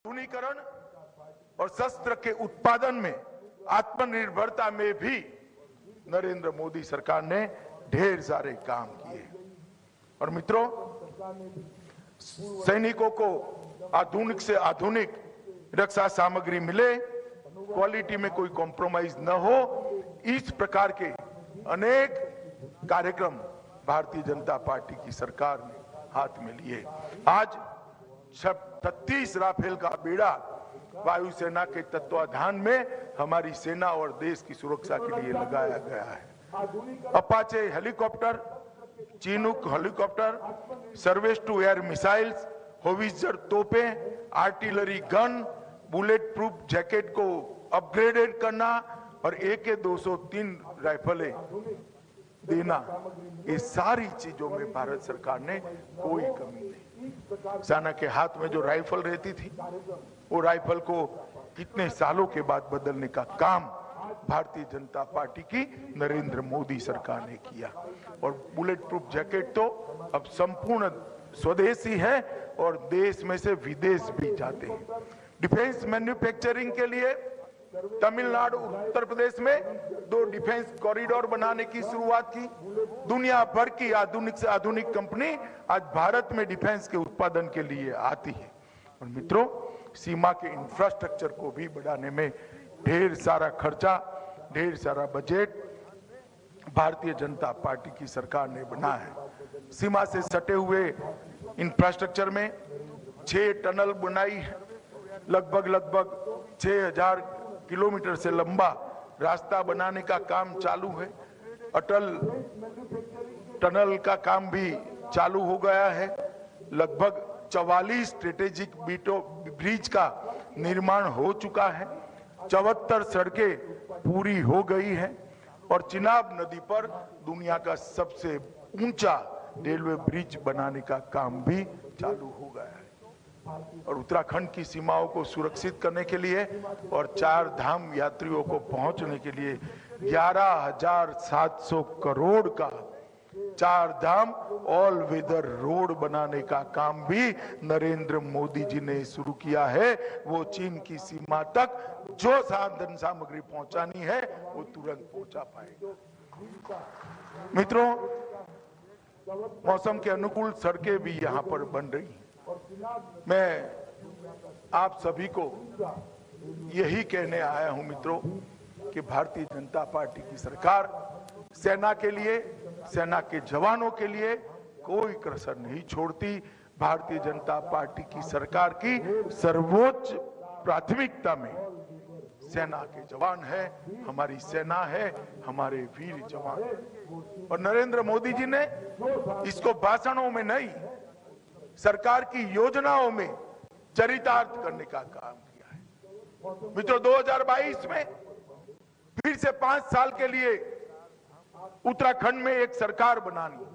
आधुनिकीकरण और शस्त्र के उत्पादन में आत्मनिर्भरता में भी नरेंद्र मोदी सरकार ने ढेर सारे काम किए। और मित्रों, सैनिकों को आधुनिक से आधुनिक रक्षा सामग्री मिले, क्वालिटी में कोई कॉम्प्रोमाइज न हो, इस प्रकार के अनेक कार्यक्रम भारतीय जनता पार्टी की सरकार ने हाथ में लिए। आज 36 राफेल का बेड़ा वायुसेना के तत्वाधान में हमारी सेना और देश की सुरक्षा के लिए लगाया गया है। Apache helicopter, Chinook helicopter, service to air missiles, howitzer तोपें, artillery gun, bullet proof jacket को अपग्रेडेड करना और AK-203 राइफलें देना, ये सारी चीजों में भारत सरकार ने कोई कमी नहीं। सेना के हाथ में जो राइफल रहती थी, वो राइफल को कितने सालों के बाद बदलने का काम भारतीय जनता पार्टी की नरेंद्र मोदी सरकार ने किया। और बुलेट प्रूफ जैकेट तो अब संपूर्ण स्वदेशी है और देश में से विदेश भी जाते हैं। डिफेंस मैन्युफैक्चरिंग के लिए तमिलनाडु, उत्तर प्रदेश में 2 डिफेंस कॉरिडोर बनाने की शुरुआत की। दुनिया भर की आधुनिक से आधुनिक कंपनी आज भारत में डिफेंस के उत्पादन के लिए आती है। और मित्रों, सीमा के इंफ्रास्ट्रक्चर को भी बढ़ाने में ढेर सारा खर्चा, ढेर सारा बजट भारतीय जनता पार्टी की सरकार ने बनाया है। सीमा से सटे हुए इंफ्रास्ट्रक्चर में 6 टनल बनाई है। लगभग 6000 किलोमीटर से लंबा रास्ता बनाने का काम चालू है। अटल टनल का काम भी चालू हो गया है। लगभग 44 स्ट्रेटेजिक ब्रिज का निर्माण हो चुका है। 74 सड़कें पूरी हो गई हैं और चिनाब नदी पर दुनिया का सबसे ऊंचा रेलवे ब्रिज बनाने का काम भी चालू हो गया है। और उत्तराखंड की सीमाओं को सुरक्षित करने के लिए और 4 धाम यात्रियों को पहुंचने के लिए 11,700 करोड़ का 4 धाम ऑल वेदर रोड बनाने का काम भी नरेंद्र मोदी जी ने शुरू किया है। वो चीन की सीमा तक जो साधन सामग्री पहुंचानी है वो तुरंत पहुंचा पाएगा। मित्रों, मौसम के अनुकूल सड़कें भी यहाँ पर बन रही हैं। मैं आप सभी को यही कहने आया हूं मित्रों कि भारतीय जनता पार्टी की सरकार सेना के लिए, सेना के जवानों के लिए कोई कसर नहीं छोड़ती। भारतीय जनता पार्टी की सरकार की सर्वोच्च प्राथमिकता में सेना के जवान है, हमारी सेना है, हमारे वीर जवान। और नरेंद्र मोदी जी ने इसको भाषणों में नहीं, सरकार की योजनाओं में चरितार्थ करने का काम किया है। मित्रों, 2022 में फिर से 5 साल के लिए उत्तराखंड में एक सरकार बनानी।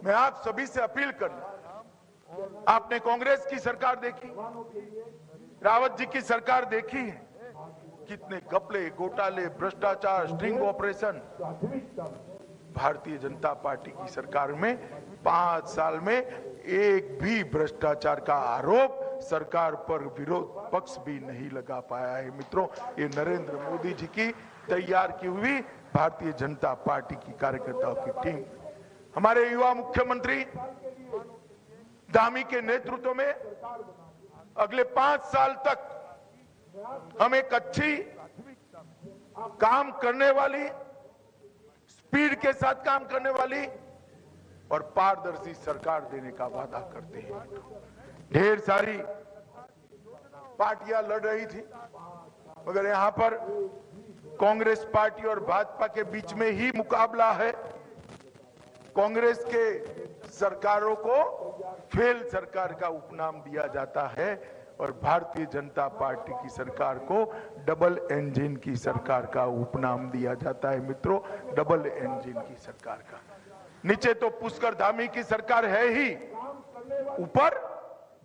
मैं आप सभी से अपील करूं, आपने कांग्रेस की सरकार देखी, रावत जी की सरकार देखी है, कितने घपले, घोटाले, भ्रष्टाचार, string operation. Bharatiya Janata party की सरकार में 5 साल में एक भी भ्रष्टाचार का आरोप सरकार पर विरोध पक्ष भी नहीं लगा पाया है। मित्रों, ये नरेंद्र मोदी जी की तैयार की हुई भारतीय जनता पार्टी की कार्यकर्ताओं की टीम। हमारे युवा मुख्यमंत्री धामी के नेतृत्व में अगले 5 साल तक हम एक अच्छी काम करने वाली, स्पीड के साथ काम करने वाली और पारदर्शी सरकार देने का वादा करते हैं। ढेर सारी पार्टियां लड़ रही थी, मगर यहां पर कांग्रेस पार्टी और भाजपा के बीच में ही मुकाबला है। कांग्रेस के सरकारों को फेल सरकार का उपनाम दिया जाता है और भारतीय जनता पार्टी की सरकार को डबल इंजन की सरकार का उपनाम दिया जाता है। मित्रों, डबल इंजन की सरकार का। नीचे तो पुष्कर धामी की सरकार है ही, ऊपर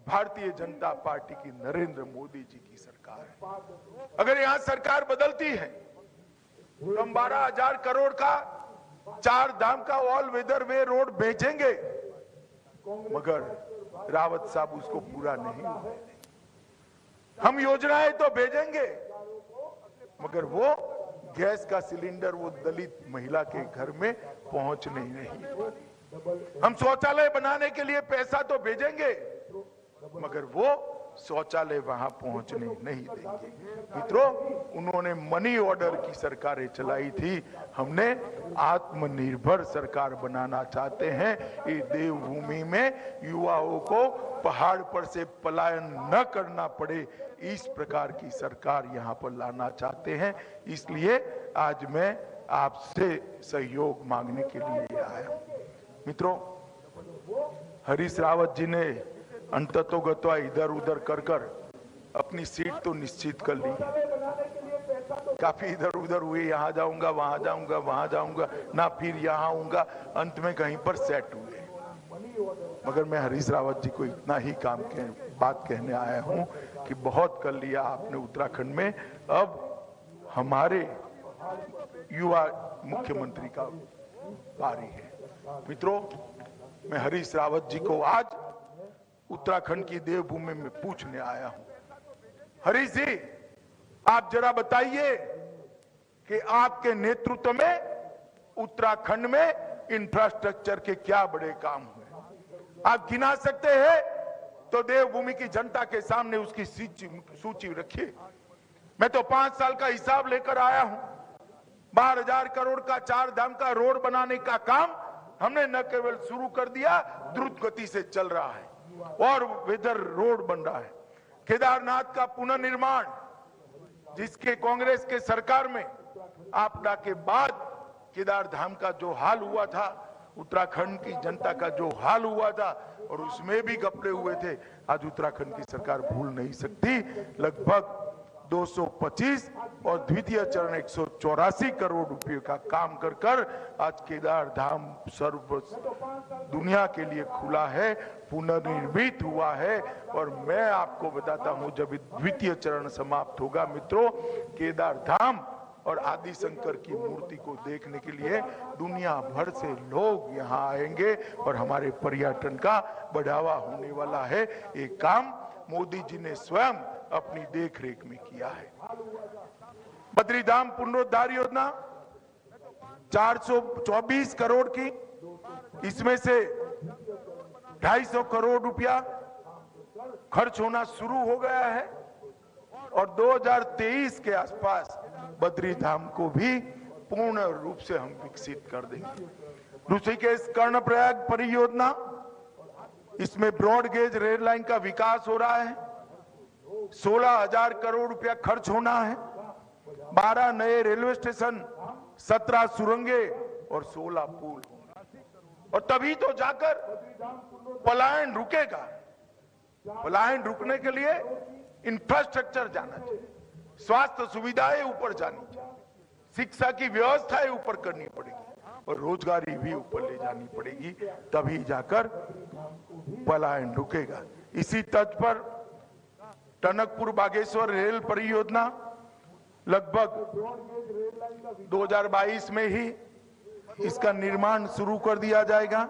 भारतीय जनता पार्टी की नरेंद्र मोदी जी की सरकार है। अगर यहां सरकार बदलती है तो हम 12,000 करोड़ का 4 धाम का ऑल वेदर वे रोड बेचेंगे, मगर रावत साहब उसको पूरा नहीं होने देंगे। हम योजनाएं तो भेजेंगे, मगर वो गैस का सिलेंडर वो दलित महिला के घर में पहुंचने नहीं। हम शौचालय बनाने के लिए पैसा तो भेजेंगे, मगर वो शौचालय वहां पहुंचने नहीं देंगे। मित्रों, उन्होंने मनी ऑर्डर की सरकारें चलाई थी, हमने आत्मनिर्भर सरकार बनाना चाहते हैं। ये देवभूमि में युवाओं को पहाड़ पर से पलायन न करना पड़े, इस प्रकार की सरकार यहां पर लाना चाहते हैं। इसलिए आज मैं आपसे सहयोग मांगने के लिए आया हूं। मित्रों, हरीश रावत जी ने अंततोगत्वा इधर उधर कर अपनी सीट तो निश्चित कर ली। काफी इधर उधर हुए, यहां जाऊंगा वहां जाऊंगा वहां जाऊंगा ना, फिर यहां आऊंगा, अंत में कहीं पर सेट हुए। मगर मैं हरीश रावत जी को इतना ही बात कहने आया हूं कि बहुत कर लिया आपने उत्तराखंड में, अब हमारे युवा मुख्यमंत्री का बारी है। मित्रों, मैं हरीश रावत जी को आज उत्तराखंड की देवभूमि में पूछने आया हूं। हरीश जी, आप जरा बताइए कि आपके नेतृत्व में उत्तराखंड में इंफ्रास्ट्रक्चर के क्या बड़े काम हुए। आप गिना सकते हैं तो देवभूमि की जनता के सामने उसकी सूची रखिए। मैं तो 5 साल का हिसाब लेकर आया हूं। 12,000 करोड़ का 4 धाम का रोड बनाने का काम हमने न केवल शुरू कर दिया, द्रुत गति से चल रहा है और वेदर रोड बन रहा है। केदारनाथ का पुनर्निर्माण, जिसके कांग्रेस के सरकार में आपदा के बाद केदार धाम का जो हाल हुआ था, उत्तराखंड की जनता का जो हाल हुआ था और उसमें भी घपले हुए थे, आज उत्तराखंड की सरकार भूल नहीं सकती। लगभग 225 और द्वितीय चरण 184 करोड़ रुपए का काम कर आज केदार धाम सर्व दुनिया के लिए खुला है, पुनर्निर्मित हुआ है। और मैं आपको बताता हूं, जब द्वितीय चरण समाप्त होगा मित्रों, केदार धाम और आदि शंकर की मूर्ति को देखने के लिए दुनिया भर से लोग यहां आएंगे और हमारे पर्यटन का बढ़ावा होने वाला है। ये काम मोदी जी ने स्वयं अपनी देखरेख में किया है। बद्रीधाम पुनरुद्धार योजना 424 करोड़ की, इसमें से 250 करोड़ रुपया खर्च होना शुरू हो गया है और 2023 के आसपास बद्रीधाम को भी पूर्ण रूप से हम विकसित कर देंगे। ऋषिकेश कर्णप्रयाग परियोजना, इसमें ब्रॉड गेज रेल लाइन का विकास हो रहा है। 16,000 करोड़ रुपया खर्च होना है। 12 नए रेलवे स्टेशन, 17 सुरंगे और 16 पुल, और तभी तो जाकर पलायन रुकेगा। पलायन रुकने के लिए इंफ्रास्ट्रक्चर जाना चाहिए, स्वास्थ्य सुविधाएं ऊपर जानी चाहिए, शिक्षा की व्यवस्थाएं ऊपर करनी पड़ेगी और रोजगारी भी ऊपर ले जानी पड़ेगी, तभी जाकर पलायन रुकेगा। इसी तर्ज पर टनकपुर बागेश्वर रेल परियोजना लगभग 2022 में ही इसका निर्माण शुरू कर दिया जाएगा।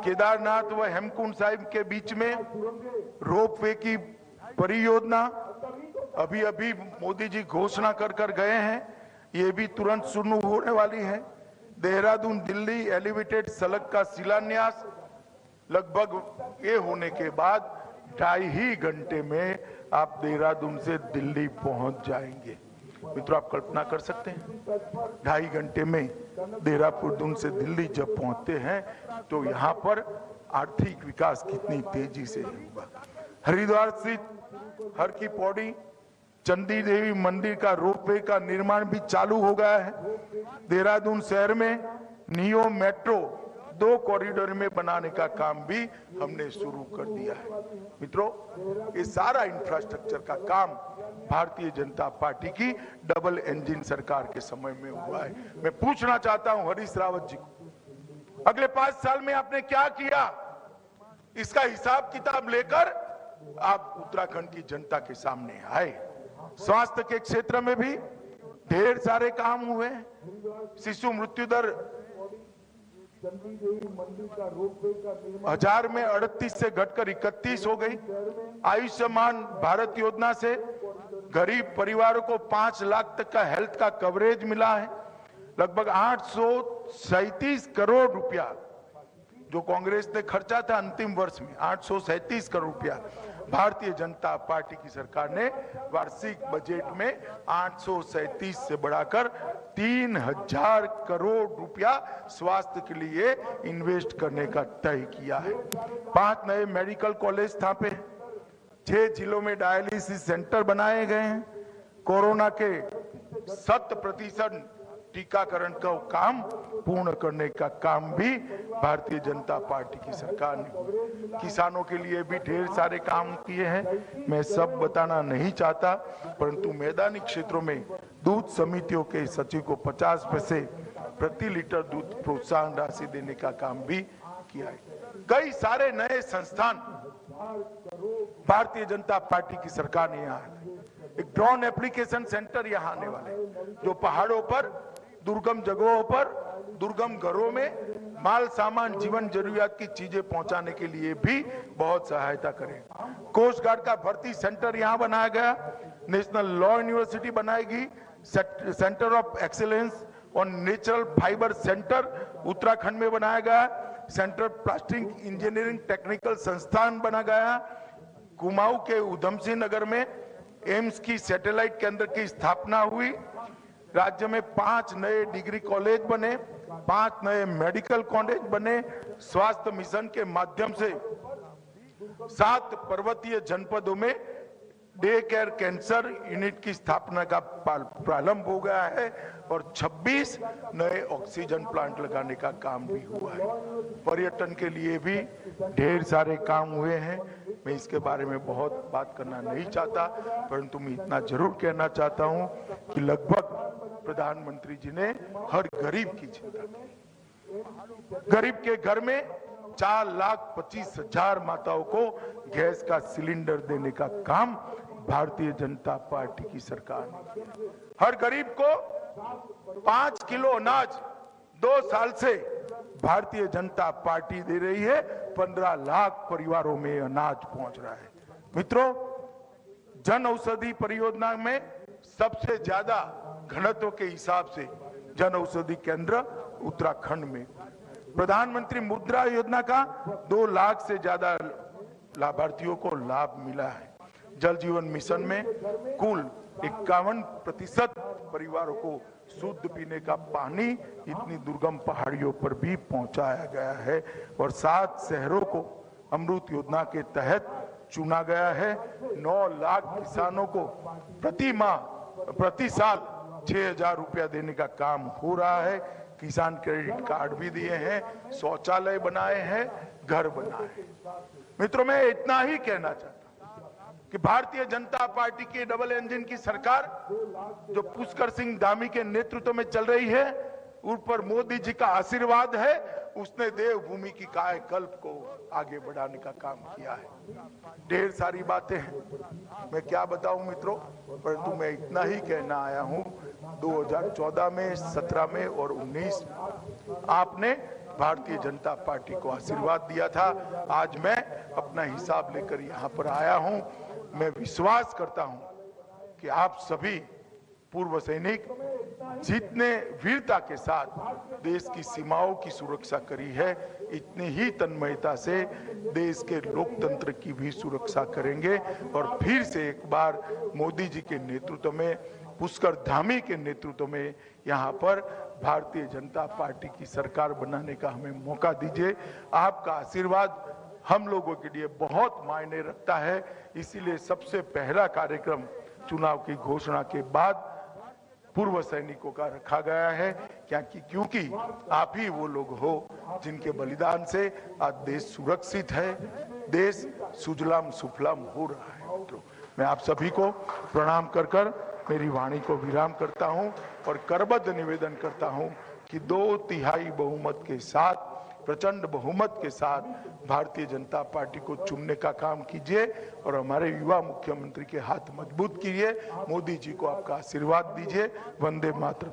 केदारनाथ व हेमकुंड साहिब के बीच में रोपवे की परियोजना अभी अभी मोदी जी घोषणा कर गए हैं, ये भी तुरंत शुरू होने वाली है। देहरादून दिल्ली एलिवेटेड सड़क का शिलान्यास लगभग ये होने के बाद 2.5 घंटे में आप देहरादून से दिल्ली पहुंच जाएंगे। मित्रों, आप कल्पना कर सकते हैं 2.5 घंटे में देहरादून से दिल्ली जब पहुंचते हैं तो यहाँ पर आर्थिक विकास कितनी तेजी से होगा। हरिद्वार स्थित हर की पौड़ी चंडी देवी मंदिर का रोपवे का निर्माण भी चालू हो गया है। देहरादून शहर में नियो मेट्रो 2 कॉरिडोर में बनाने का काम भी हमने शुरू कर दिया है। मित्रों, ये सारा इंफ्रास्ट्रक्चर का काम भारतीय जनता पार्टी की डबल इंजन सरकार के समय में हुआ है। मैं पूछना चाहता हूं हरीश रावत जी को, अगले 5 साल में आपने क्या किया, इसका हिसाब किताब लेकर आप उत्तराखंड की जनता के सामने आए। स्वास्थ्य के क्षेत्र में भी ढेर सारे काम हुए। शिशु मृत्यु दर 1000 में 38 से घटकर 31 हो गई। आयुष्मान भारत योजना से गरीब परिवारों को 5 लाख तक का हेल्थ का कवरेज मिला है। लगभग 837 करोड़ रुपया जो कांग्रेस ने खर्चा था अंतिम वर्ष में, 837 करोड़ रुपया भारतीय जनता पार्टी की सरकार ने वार्षिक बजट में 837 से बढ़ाकर 3000 करोड़ रुपया स्वास्थ्य के लिए इन्वेस्ट करने का तय किया है। 5 नए मेडिकल कॉलेज स्थापे, 6 जिलों में डायलिसिस सेंटर बनाए गए हैं। कोरोना के 100% टीकाकरण का काम पूर्ण करने का काम भी भारतीय जनता पार्टी की सरकार ने। किसानों के लिए भी ढेर सारे काम किए हैं, मैं सब बताना नहीं चाहता, परंतु मैदानी क्षेत्रों में दूध समितियों के सचिव को 50 पैसे प्रति लीटर दूध प्रोत्साहन राशि देने का काम भी किया है। कई सारे नए संस्थान भारतीय जनता पार्टी की सरकार ने यहाँ, एक ड्रोन एप्लीकेशन सेंटर यहाँ आने वाले, जो पहाड़ों पर, दुर्गम जगहों पर, दुर्गम घरों में माल सामान, जीवन जरूरियात की चीजें पहुंचाने के लिए भी बहुत सहायता करेगा। कोस्ट गार्ड का भर्ती सेंटर यहाँ बनाया गया, नेशनल लॉ यूनिवर्सिटी बनाएगी, सेंटर ऑफ एक्सीलेंस और नेचुरल फाइबर सेंटर उत्तराखंड में बनाया गया, सेंट्रल प्लास्टिक इंजीनियरिंग टेक्निकल संस्थान बना गया। कुमाऊं के उधम सिंह नगर में एम्स की सैटेलाइट केंद्र की स्थापना हुई। राज्य में 5 नए डिग्री कॉलेज बने, 5 नए मेडिकल कॉलेज बने। स्वास्थ्य मिशन के माध्यम से 7 पर्वतीय जनपदों में डे केयर कैंसर यूनिट की स्थापना का प्रारंभ हो गया है और 26 नए ऑक्सीजन प्लांट लगाने का काम भी हुआ है। पर्यटन के लिए भी ढेर सारे काम हुए हैं। मैं इसके बारे में बहुत बात करना नहीं चाहता, परंतु मैं इतना जरूर कहना चाहता हूं कि लगभग प्रधानमंत्री जी ने हर गरीब की चिंता की। गरीब के घर में 4,25,000 माताओं को गैस का सिलेंडर देने का काम भारतीय जनता पार्टी की सरकार ने किया। हर गरीब को 5 किलो अनाज 2 साल से भारतीय जनता पार्टी दे रही है। 15 लाख परिवारों में अनाज पहुंच रहा है। मित्रों, जन औषधि परियोजना में सबसे ज्यादा घनत्व के हिसाब से जन औषधि केंद्र उत्तराखंड में। प्रधानमंत्री मुद्रा योजना का 2 लाख से ज्यादा लाभार्थियों को लाभ मिला है। जल जीवन मिशन में कुल 51% परिवारों को शुद्ध पीने का पानी इतनी दुर्गम पहाड़ियों पर भी पहुंचाया गया है और 7 शहरों को अमृत योजना के तहत चुना गया है। 9 लाख किसानों को प्रति साल 6,000 रुपया देने का काम हो रहा है। किसान क्रेडिट कार्ड भी दिए हैं, शौचालय बनाए हैं, घर बनाए हैं। मित्रों, मैं इतना ही कहना चाहता हूं कि भारतीय जनता पार्टी की डबल इंजन की सरकार जो पुष्कर सिंह धामी के नेतृत्व में चल रही है, उन पर मोदी जी का आशीर्वाद है। उसने देवभूमि की कायाकल्प को आगे बढ़ाने का काम किया है। ढेर सारी बातें हैं, मैं क्या बताऊं मित्रों, परंतु मैं इतना ही कहना आया हूं। 2014 में, 17 में और 19 में आपने भारतीय जनता पार्टी को आशीर्वाद दिया था। आज मैं अपना हिसाब लेकर यहां पर आया हूं। मैं विश्वास करता हूं कि आप सभी पूर्व सैनिक जितने वीरता के साथ देश की सीमाओं की सुरक्षा करी है, इतनी ही तन्मयता से देश के लोकतंत्र की भी सुरक्षा करेंगे। और फिर से एक बार मोदी जी के नेतृत्व में, पुष्कर धामी के नेतृत्व में यहाँ पर भारतीय जनता पार्टी की सरकार बनाने का हमें मौका दीजिए। आपका आशीर्वाद हम लोगों के लिए बहुत मायने रखता है। इसीलिए सबसे पहला कार्यक्रम चुनाव की घोषणा के बाद पूर्व सैनिकों का रखा गया है, क्योंकि आप ही वो लोग हो जिनके बलिदान से आज देश सुरक्षित है, देश सुजलाम सुफलाम हो रहा है। तो मैं आप सभी को प्रणाम कर मेरी वाणी को विराम करता हूं और करबद्ध निवेदन करता हूं कि 2/3 बहुमत के साथ, प्रचंड बहुमत के साथ भारतीय जनता पार्टी को चुनने का काम कीजिए और हमारे युवा मुख्यमंत्री के हाथ मजबूत कीजिए। मोदी जी को आपका आशीर्वाद दीजिए। वंदे मातरम।